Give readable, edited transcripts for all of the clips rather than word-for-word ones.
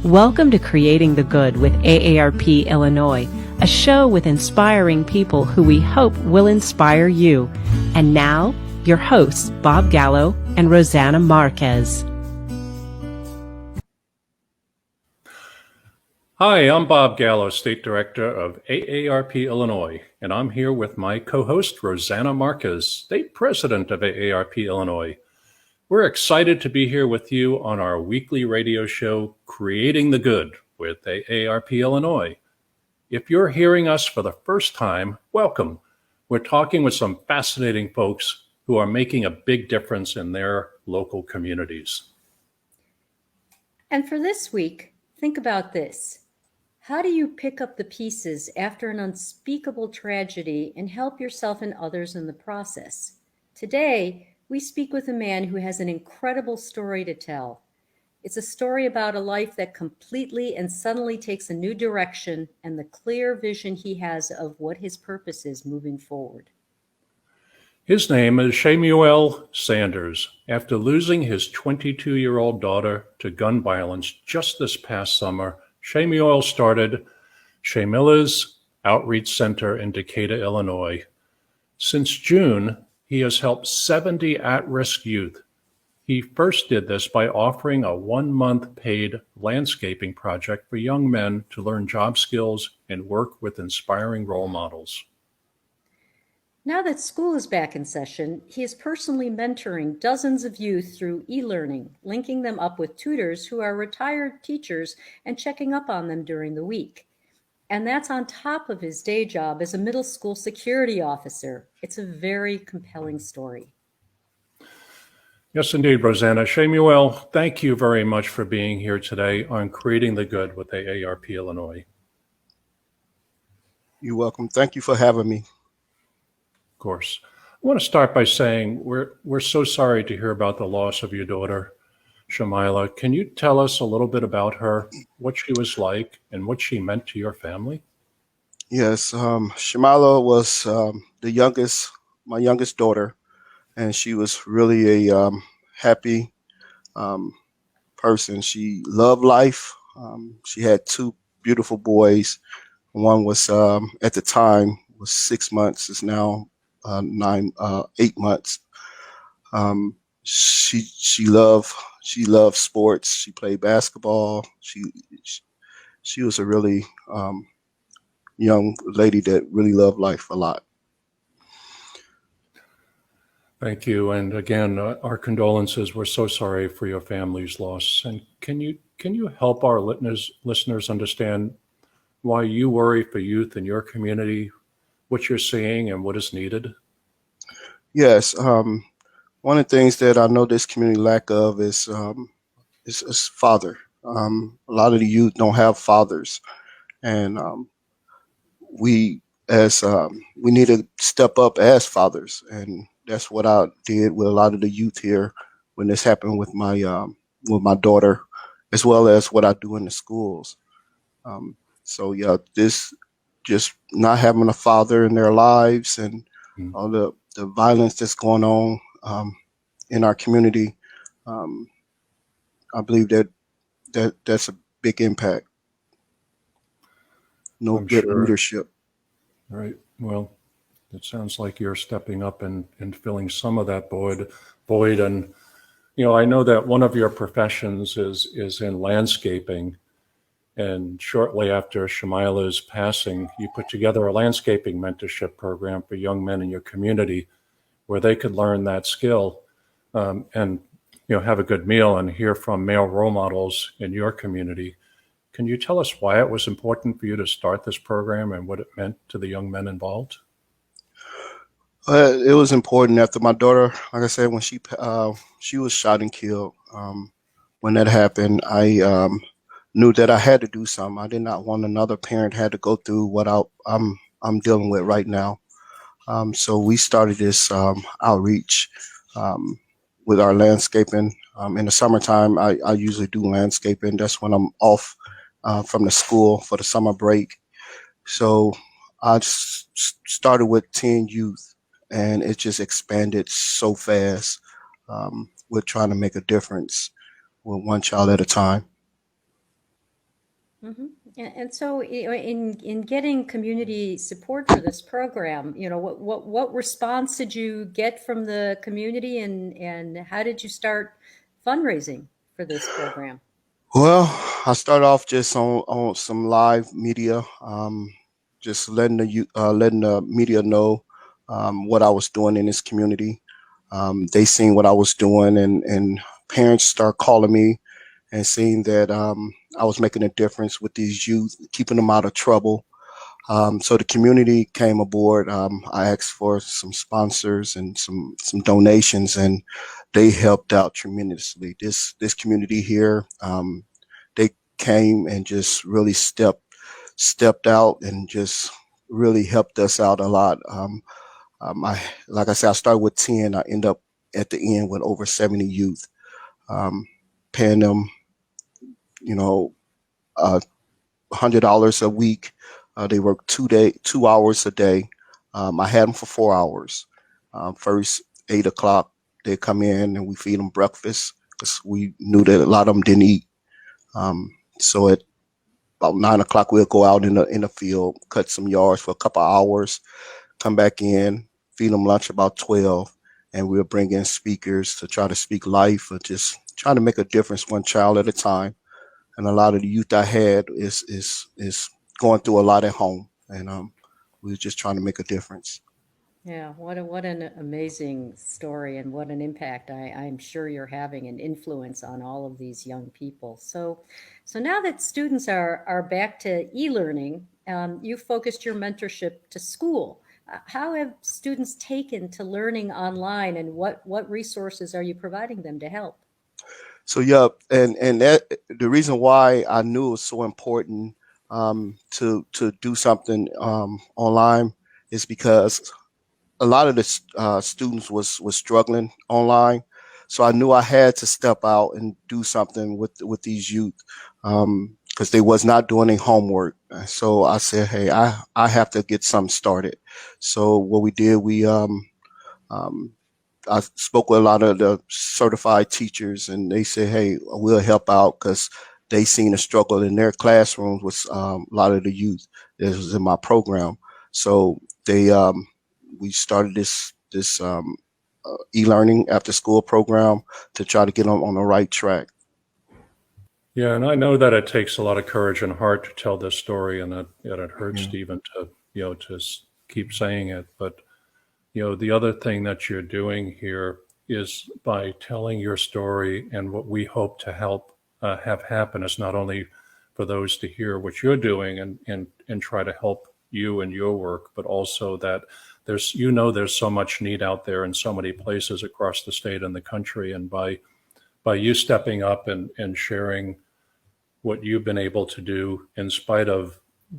Welcome to Creating the Good with AARP Illinois, a show with inspiring people who we hope will inspire you. And now, your hosts, Bob Gallo and Rosanna Marquez. Hi, I'm Bob Gallo, State Director of AARP Illinois, and I'm here with my co-host, Rosanna Marquez, State President of AARP Illinois. We're excited to be here with you on our weekly radio show, Creating the Good with AARP Illinois. If you're hearing us for the first time, welcome. We're talking with some fascinating folks who are making a big difference in their local communities. And for this week, think about this. How do you pick up the pieces after an unspeakable tragedy and help yourself and others in the process? Today, we speak with a man who has an incredible story to tell. It's a story about a life that completely and suddenly takes a new direction and the clear vision he has of what his purpose is moving forward. His name is Shemuel Sanders. After losing his 22-year-old daughter to gun violence just this past summer, Shemuel started Shemuel's Outreach Center in Decatur, Illinois. Since June, he has helped 70 at-risk youth. He first did this by offering a 1-month paid landscaping project for young men to learn job skills and work with inspiring role models. Now that school is back in session, he is personally mentoring dozens of youth through e-learning, linking them up with tutors who are retired teachers and checking up on them during the week. And that's on top of his day job as a middle school security officer. It's a very compelling story. Yes, indeed, Rosanna. Shemuel, thank you very much for being here today on Creating the Good with AARP Illinois. You're welcome. Thank you for having me. Of course. I want to start by saying we're so sorry to hear about the loss of your daughter, Shemuel. Can you tell us a little bit about her, what she was like, and what she meant to your family? Yes, Shemuel was my youngest daughter, and she was really a happy person. She loved life. She had two beautiful boys. One was at the time was 6 months. Is now 8 months. She loved sports. She played basketball. She was a really young lady that really loved life a lot. Thank you. And again, our condolences. We're so sorry for your family's loss. And can you help our listeners understand why you worry for youth in your community, what you're seeing and what is needed? Yes. One of the things that I know this community lack of is father. A lot of the youth don't have fathers, and we need to step up as fathers, and that's what I did with a lot of the youth here when this happened with my daughter, as well as what I do in the schools. So yeah, this just not having a father in their lives and all the violence that's going on in our community, I believe that's a big impact. No I'm good sure. leadership. Right. Well, it sounds like you're stepping up and filling some of that void. And, I know that one of your professions is in landscaping. And shortly after Shemuel's passing, you put together a landscaping mentorship program for young men in your community where they could learn that skill and have a good meal and hear from male role models in your community. Can you tell us why it was important for you to start this program and what it meant to the young men involved? It was important after my daughter, like I said, when she was shot and killed. When that happened, I knew that I had to do something. I did not want another parent had to go through what I'm dealing with right now. So we started this outreach with our landscaping. In the summertime, I usually do landscaping. That's when I'm off from the school for the summer break. So I started with 10 youth, and it just expanded so fast. We're trying to make a difference with one child at a time. And so, in getting community support for this program, what response did you get from the community, and how did you start fundraising for this program? Well, I started off just on some live media, just letting the media know what I was doing in this community. They seen what I was doing, and parents start calling me and seeing that I was making a difference with these youth, keeping them out of trouble. So the community came aboard. I asked for some sponsors and some donations, and they helped out tremendously. This community here, they came and just really stepped out and just really helped us out a lot. I like I said, I started with 10. I end up at the end with over 70 youth, paying them, you know, $100 a week. They work 2 hours a day. I had them for 4 hours. First 8 o'clock, they come in and we feed them breakfast because we knew that a lot of them didn't eat. So at about 9 o'clock, we'll go out in the field, cut some yards for a couple of hours, come back in, feed them lunch about 12, and we'll bring in speakers to try to speak life or just trying to make a difference one child at a time. And a lot of the youth I had is going through a lot at home, and we were just trying to make a difference. Yeah, what an amazing story, and what an impact I'm sure you're having, an influence on all of these young people. So now that students are back to e-learning, you focused your mentorship to school. How have students taken to learning online, and what resources are you providing them to help? So yeah, and that the reason why I knew it was so important to do something online is because a lot of the students was struggling online, so I knew I had to step out and do something with these youth because they was not doing any homework. So I said, hey, I have to get something started. So what we did, um, I spoke with a lot of the certified teachers, and they said, "Hey, we'll help out," because they seen a struggle in their classrooms with a lot of the youth that was in my program. So we started this e-learning after school program to try to get them on the right track. Yeah, and I know that it takes a lot of courage and heart to tell this story, and that it hurts Yeah. Stephen to keep saying it. But the other thing that you're doing here is by telling your story, and what we hope to help have happen is not only for those to hear what you're doing and try to help you in your work, but also that there's so much need out there in so many places across the state and the country, and by you stepping up and sharing what you've been able to do in spite of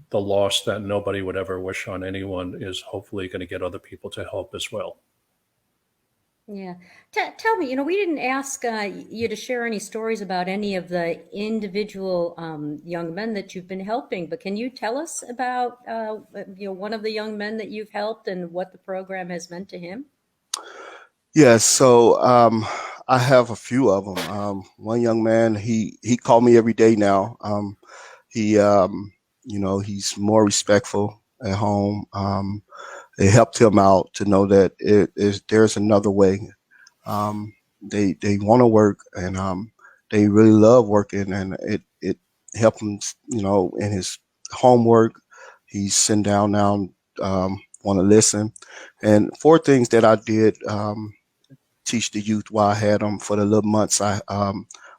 the loss that nobody would ever wish on anyone is hopefully going to get other people to help as well. Yeah. Tell me, we didn't ask you to share any stories about any of the individual young men that you've been helping, but can you tell us about, one of the young men that you've helped and what the program has meant to him? Yes, so I have a few of them. One young man, he called me every day now. He, he's more respectful at home. It helped him out to know that there's another way. They want to work, and they really love working, and it helped him, in his homework. He's sitting down now, want to listen. And four things that I did teach the youth while I had them for the little months I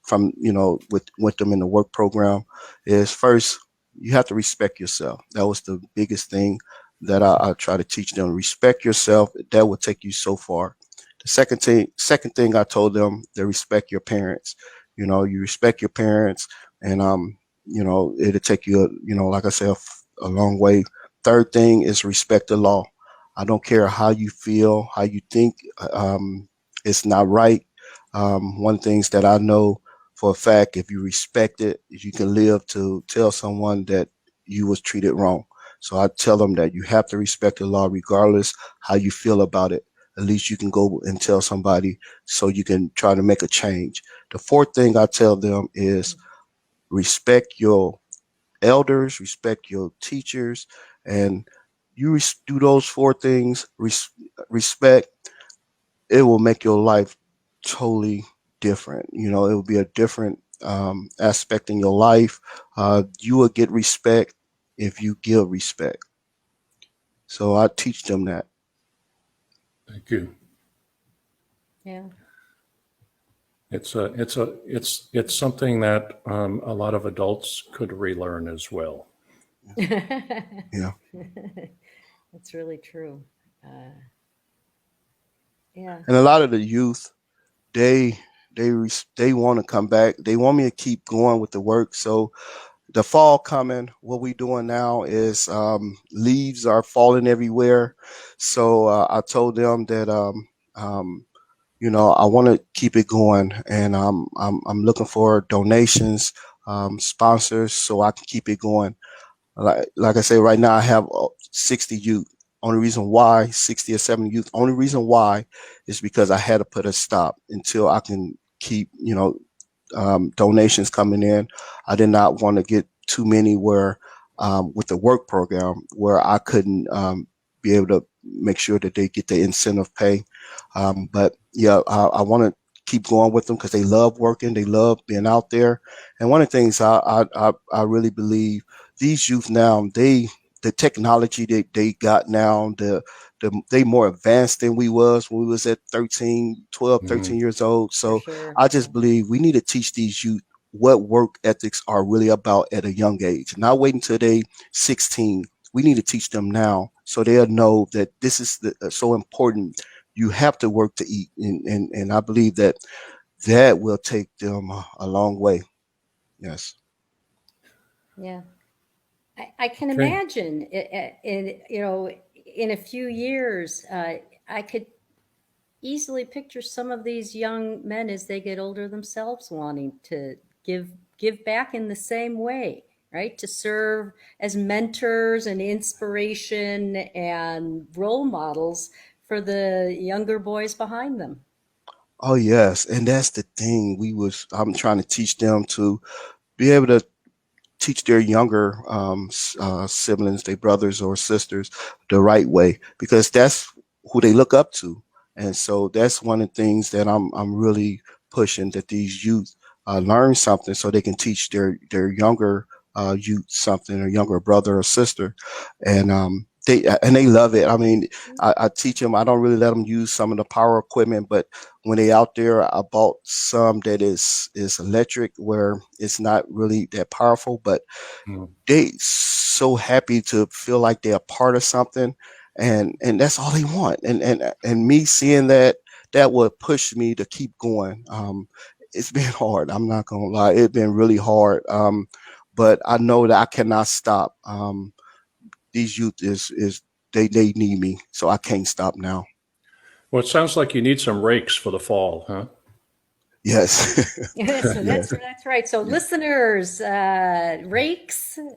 from with them in the work program is first, you have to respect yourself. That was the biggest thing that I try to teach them. Respect yourself. That will take you so far. The second thing I told them, to respect your parents. You respect your parents, and it'll take you, like I said, a long way. Third thing is respect the law. I don't care how you feel, how you think. It's not right. One things that I know for a fact, if you respect it, you can live to tell someone that you was treated wrong. So I tell them that you have to respect the law regardless how you feel about it. At least you can go and tell somebody so you can try to make a change. The fourth thing I tell them is respect your elders, respect your teachers, and you do those four things, respect, it will make your life totally different. You know, it will be a different aspect in your life. You will get respect if you give respect. So I teach them that. Thank you. Yeah. It's something that a lot of adults could relearn as well. Yeah. That's really true. Yeah. And a lot of the youth, they they want to come back. They want me to keep going with the work. So the fall coming, what we doing now is leaves are falling everywhere. So I told them that you know, I want to keep it going, and I'm looking for donations, sponsors, so I can keep it going. Like I say, right now I have 60 youth. Only reason why 60 or 70 youth. Only reason why is because I had to put a stop until I can keep, you know, donations coming in. I did not want to get too many where with the work program where I couldn't be able to make sure that they get the incentive pay. But yeah, I want to keep going with them because they love working, they love being out there. And one of the things I really believe these youth now, the technology that they got now, they more advanced than we was when we was at 13, 12, 13 Mhm. years old. For So sure. I just believe we need to teach these youth what work ethics are really about at a young age. Not wait until they 16. We need to teach them now so they'll know that this is so important. You have to work to eat, and I believe that that will take them a long way. Yes. Yeah. I can Okay. imagine in, you know, in a few years, I could easily picture some of these young men as they get older themselves wanting to give give back in the same way, right? To serve as mentors and inspiration and role models for the younger boys behind them. Oh yes, and that's the thing. I'm trying to teach them to be able to teach their younger siblings, their brothers or sisters, the right way because that's who they look up to. And so that's one of the things that I'm really pushing that these youth learn something so they can teach their younger youth something, or younger brother or sister, and they love it. I mean, I teach them. I don't really let them use some of the power equipment, but when they out there, I bought some that is electric where it's not really that powerful, but Mm. they so happy to feel like they're a part of something, and that's all they want. And me seeing that, that would push me to keep going. It's been hard. I'm not gonna lie. It's been really hard. But I know that I cannot stop. These youth is they need me, so I can't stop now. Well, it sounds like you need some rakes for the fall, huh? Yes. So Yes. that's right. So Yeah. listeners,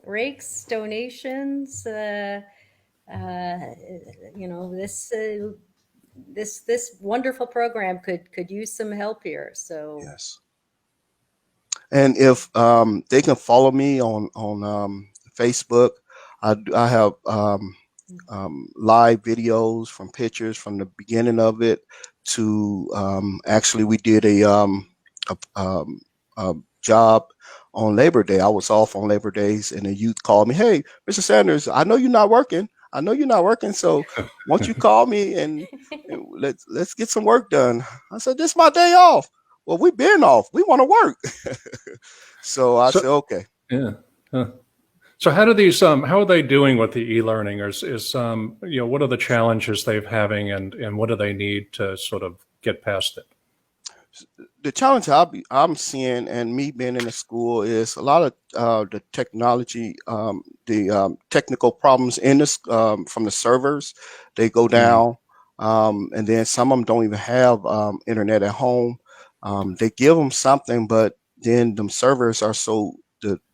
rakes, donations, uh, you know, this wonderful program could use some help here. So Yes. And if they can follow me on Facebook, I have live videos from pictures from the beginning of it to actually we did a job on Labor Day. I was off on Labor Days, and the youth called me, "Hey, Mr. Sanders, I know you're not working. I know you're not working. So, won't you call me and let's get some work done?" I said, "This is my day off." Well, we've been off. We want to work. So I said, So, "Okay." yeah. Huh. So how do these how are they doing with the e-learning? Or is you know, what are the challenges they're having, and what do they need to sort of get past it? The challenge I'm seeing, and me being in the school, is a lot of the technology, the technical problems in this from the servers. They go Mm. down, and then some of them don't even have internet at home. They give them something, but then them servers are so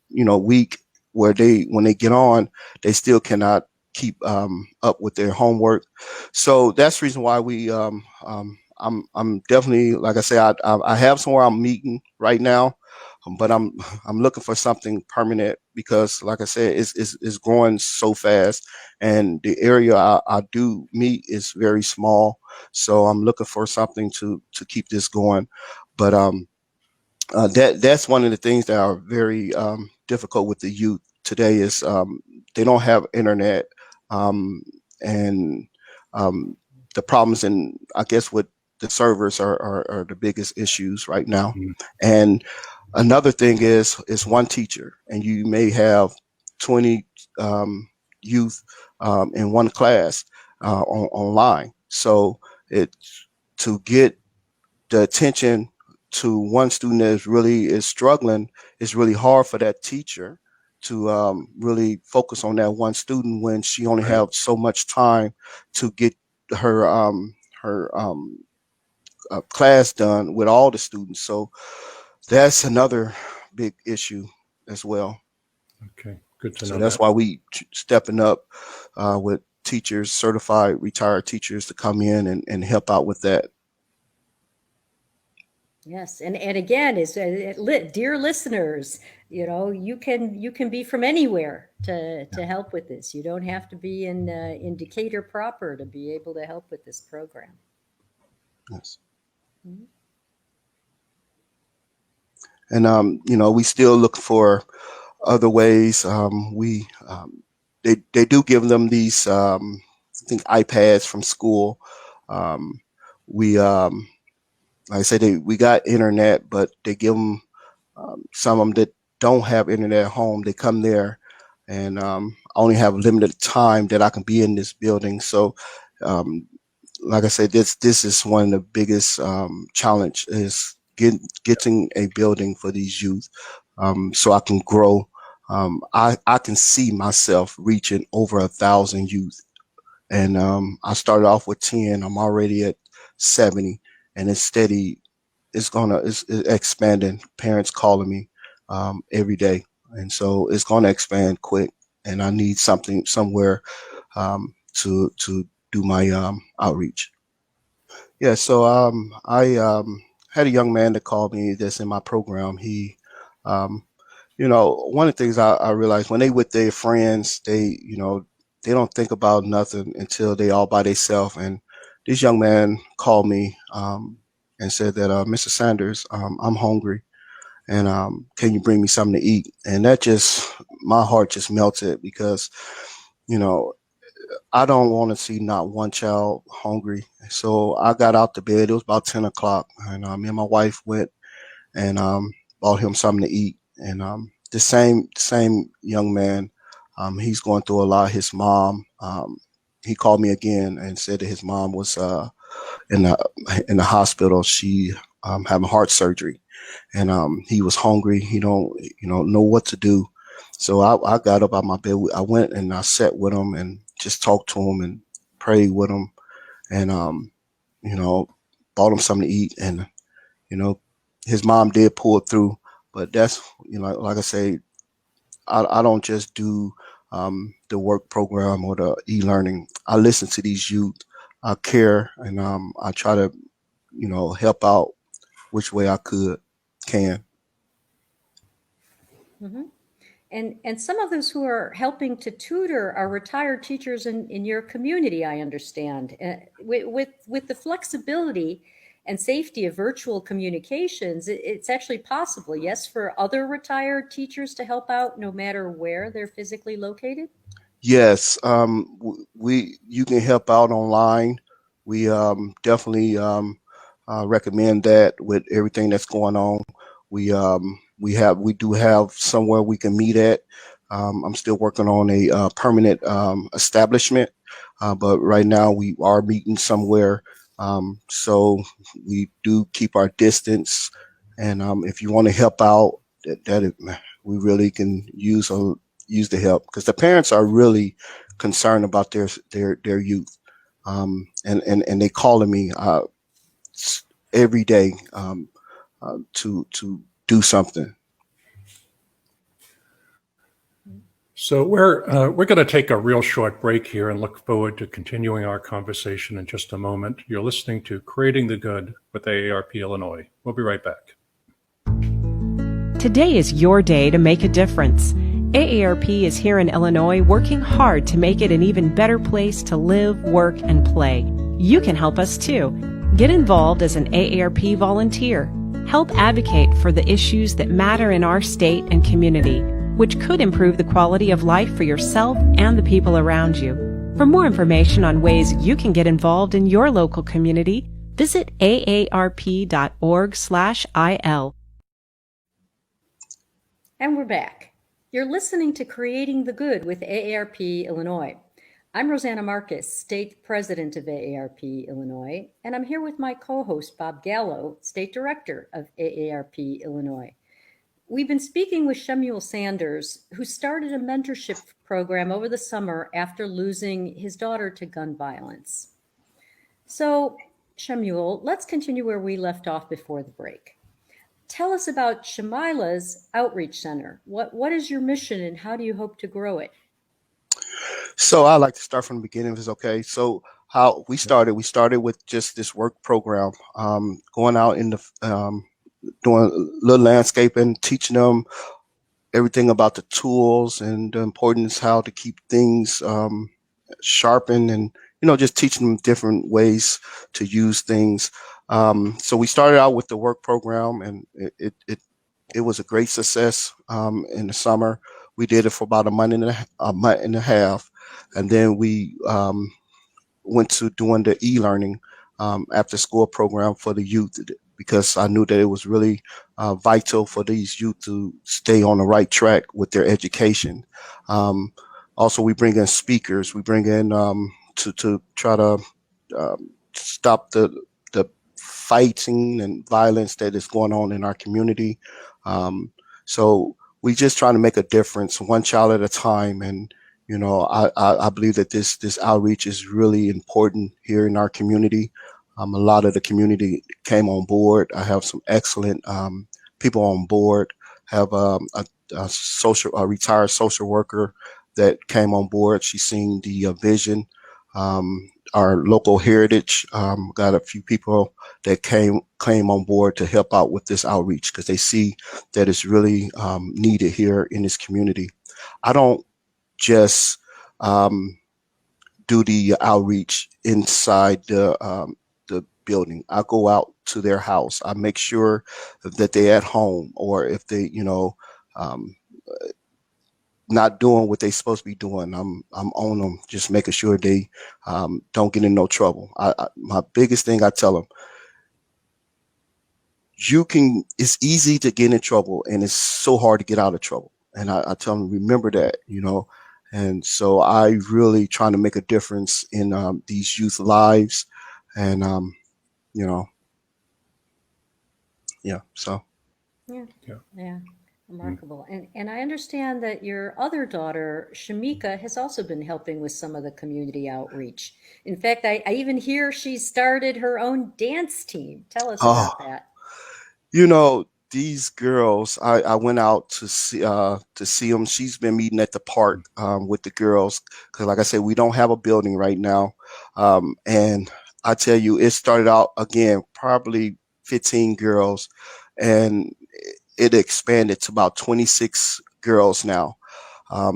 weak where they when they get on, they still cannot keep up with their homework. So that's the reason why I'm definitely, like I say, I have somewhere I'm meeting right now, but I'm looking for something permanent because, like I said, it's growing so fast, and the area I do meet is very small. So I'm looking for something to keep this going. But that's one of the things that are very difficult with the youth today is they don't have internet, and the problems, and I guess with the servers are the biggest issues right now. Mm. And another thing is one teacher, and you may have 20 youth in one class online. So to get the attention to one student that is struggling, it's really hard for that teacher to really focus on that one student when she only Right. have so much time to get her class done with all the students. So that's another big issue as well. Okay, good to So know that's that. why we stepping up with teachers, certified retired teachers, to come in and help out with that. Yes, and again, dear listeners, you can be from anywhere to help with this. You don't have to be in Decatur proper to be able to help with this program. Yes. Mhm. And we still look for other ways. They do give them these I think iPads from school. We like I said, we got internet, but they give them some of them that don't have internet at home. They come there, and I only have limited time that I can be in this building. So, like I said, this is one of the biggest challenge is getting a building for these youth, so I can grow. I can see myself reaching over 1,000 youth, and I started off with 10. I'm already at 70, and it's steady. It's expanding. Parents calling me every day, and so it's gonna expand quick. And I need somewhere to do my outreach. Yeah, so I had a young man that called me that's in my program. He, one of the things I realized when they with their friends, they don't think about nothing until they all by themselves. And this young man called me and said that, Mr. Sanders, I'm hungry, and can you bring me something to eat? And that just, my heart just melted because, you know, I don't want to see not one child hungry. So I got out the bed. It was about 10 o'clock, and me and my wife went and bought him something to eat. And the same young man, he's going through a lot. His mom, he called me again and said that his mom was in the hospital. She having heart surgery, and he was hungry. He don't know what to do. So I got up out of my bed. I went and I sat with him and just talked to him and prayed with him, and you know, bought him something to eat. And his mom did pull through. But that's, like I say, I don't just do the work program or the e-learning. I listen to these youth. I care, and I try to help out which way I can. Mhm. And some of those who are helping to tutor are retired teachers in your community, I understand. With the flexibility and safety of virtual communications, it's actually possible, yes, for other retired teachers to help out no matter where they're physically located? Yes, you can help out online. We definitely recommend that with everything that's going on. We do have somewhere we can meet at. I'm still working on a permanent establishment, but right now we are meeting somewhere. So we do keep our distance, and if you want to help out, we really can use the help, because the parents are really concerned about their youth, and they calling me every day to do something. So we're going to take a real short break here and look forward to continuing our conversation in just a moment. You're listening to Creating the Good with AARP Illinois. We'll be right back. Today is your day to make a difference. AARP is here in Illinois working hard to make it an even better place to live, work, and play. You can help us too. Get involved as an AARP volunteer. Help advocate for the issues that matter in our state and community, which could improve the quality of life for yourself and the people around you. For more information on ways you can get involved in your local community, visit aarp.org/il. And we're back. You're listening to Creating the Good with AARP Illinois. I'm Rosanna Marquez, State President of AARP Illinois, and I'm here with my co-host Bob Gallo, State Director of AARP Illinois. We've been speaking with Shemuel Sanders, who started a mentorship program over the summer after losing his daughter to gun violence. So, Shemuel, let's continue where we left off before the break. Tell us about Shemila's Outreach Center. What is your mission and how do you hope to grow it? So I'd like to start from the beginning, if it's okay. So how we started with just this work program, going out in the, doing little landscaping, teaching them everything about the tools and the importance, how to keep things sharpened, and just teaching them different ways to use things. So we started out with the work program, and it was a great success. In the summer, we did it for about a month and a half, and then we went to doing the e-learning after school program for the youth, because I knew that it was really vital for these youth to stay on the right track with their education. Also, we bring in speakers. We bring in to try to stop the fighting and violence that is going on in our community. So we just trying to make a difference, one child at a time. And I believe that this outreach is really important here in our community. A lot of the community came on board. I have some excellent people on board. Have a retired social worker that came on board. She's seen the vision. Our local heritage got a few people that came on board to help out with this outreach, because they see that it's really needed here in this community. I don't just do the outreach inside the building. I go out to their house. I make sure that they're at home, or if they, not doing what they're supposed to be doing, I'm on them, just making sure they don't get in no trouble. My biggest thing, I tell them, it's easy to get in trouble, and it's so hard to get out of trouble. And I tell them, remember that, and so I really trying to make a difference in these youth lives. And, so. Yeah. Remarkable. And I understand that your other daughter, Shamika, has also been helping with some of the community outreach. In fact, I even hear she started her own dance team. Tell us about that. These girls, I went out to see them. She's been meeting at the park with the girls, because like I said, we don't have a building right now. And I tell you, it started out, again, probably 15 girls, and it expanded to about 26 girls now.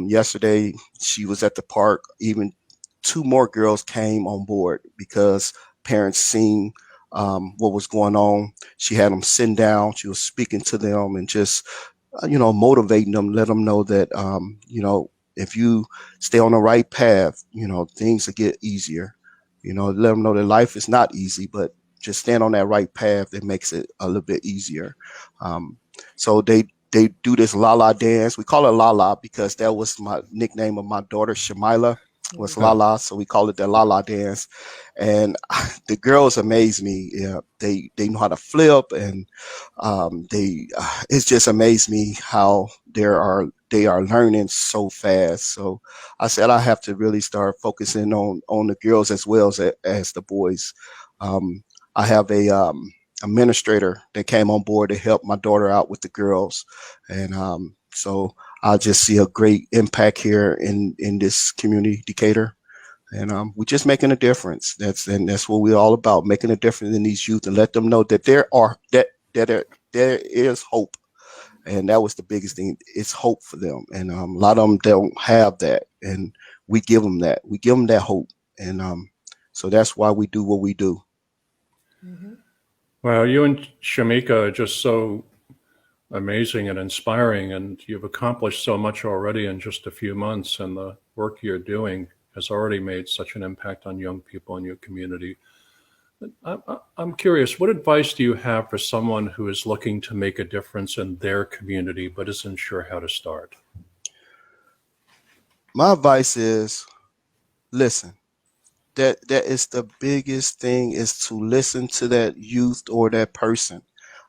Yesterday, she was at the park. Even 2 more girls came on board because parents seen what was going on. She had them sitting down. She was speaking to them and just, motivating them, let them know that, if you stay on the right path, things will get easier. Let them know that life is not easy, but just stand on that right path, that makes it a little bit easier. So they do this la-la dance. We call it la-la because that was my nickname of my daughter, Shemila, was la-la. So we call it the la-la dance. And the girls amaze me. Yeah, they know how to flip, and it's just amazed me how they are learning so fast. So I said I have to really start focusing on the girls as well as the boys. I have a administrator that came on board to help my daughter out with the girls, and so I just see a great impact here in this community, Decatur, and we're just making a difference. That's what we're all about, making a difference in these youth, and let them know that there is hope, And that was the biggest thing. It's hope for them. And a lot of them don't have that. And we give them that. We give them that hope. And so that's why we do what we do. Mhm. Well, you and Shamika are just so amazing and inspiring, and you've accomplished so much already in just a few months, and the work you're doing has already made such an impact on young people in your community. I'm curious, what advice do you have for someone who is looking to make a difference in their community but isn't sure how to start? My advice is listen. That is the biggest thing, is to listen to that youth or that person.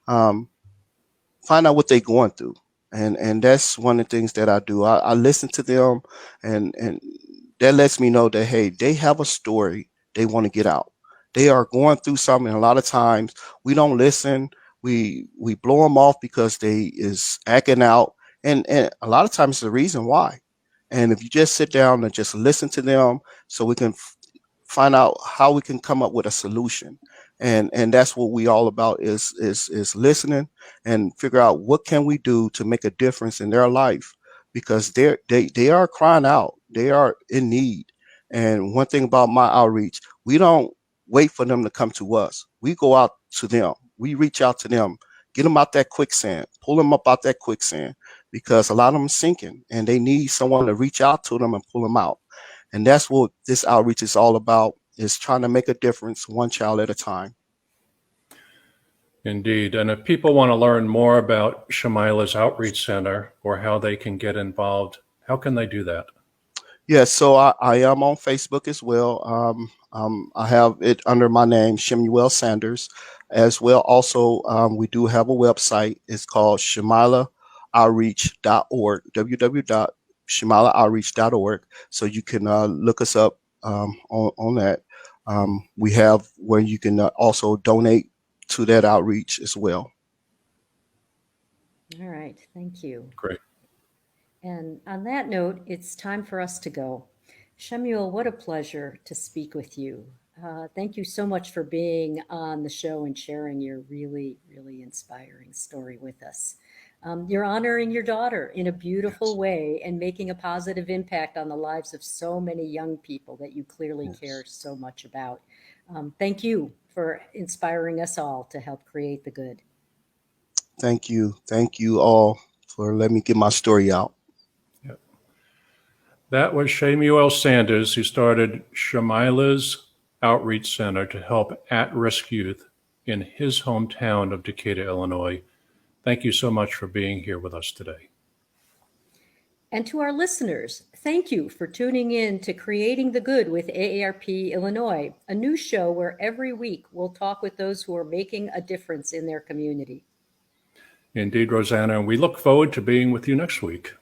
Um, Find out what they're going through, and that's one of the things that I do. I listen to them, and that lets me know that, hey, they have a story they want to get out. They are going through something. A lot of times we don't listen. We blow them off because they is acting out, and a lot of times it's the reason why. And if you just sit down and just listen to them, so we can find out how we can come up with a solution. And that's what we all about, is listening and figure out what can we do to make a difference in their life, because they are crying out, they are in need. And one thing about my outreach, we don't wait for them to come to us. We go out to them, we reach out to them, get them out that quicksand, pull them up out that quicksand, because a lot of them sinking and they need someone to reach out to them and pull them out. And that's what this outreach is all about, is trying to make a difference one child at a time. Indeed. And if people want to learn more about Shemila's Outreach Center or how they can get involved, how can they do that? Yes, so I am on Facebook as well. I have it under my name, Shemuel Sanders, as well. Also, we do have a website. It's called ShemilaOutreach.org, www.ShemilaOutreach.org. So you can look us up on that. We have where you can also donate to that outreach as well. All right, thank you. Great. And on that note, it's time for us to go. Shemuel, what a pleasure to speak with you. Thank you so much for being on the show and sharing your really, really inspiring story with us. You're honoring your daughter in a beautiful Yes. way and making a positive impact on the lives of so many young people that you clearly care Yes. so much about. Thank you for inspiring us all to help create the good. Thank you. Thank you all for letting me get my story out. Yep. That was Shemuel Sanders, who started Shemila's Outreach Center to help at-risk youth in his hometown of Decatur, Illinois. Thank you so much for being here with us today. And to our listeners, thank you for tuning in to Creating the Good with AARP Illinois, a new show where every week we'll talk with those who are making a difference in their community. Indeed, Rosanna, and we look forward to being with you next week.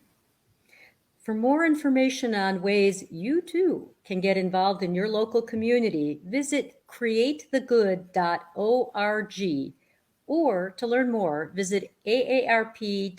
For more information on ways you too can get involved in your local community, visit createthegood.org, or to learn more, visit aarp.org/IL.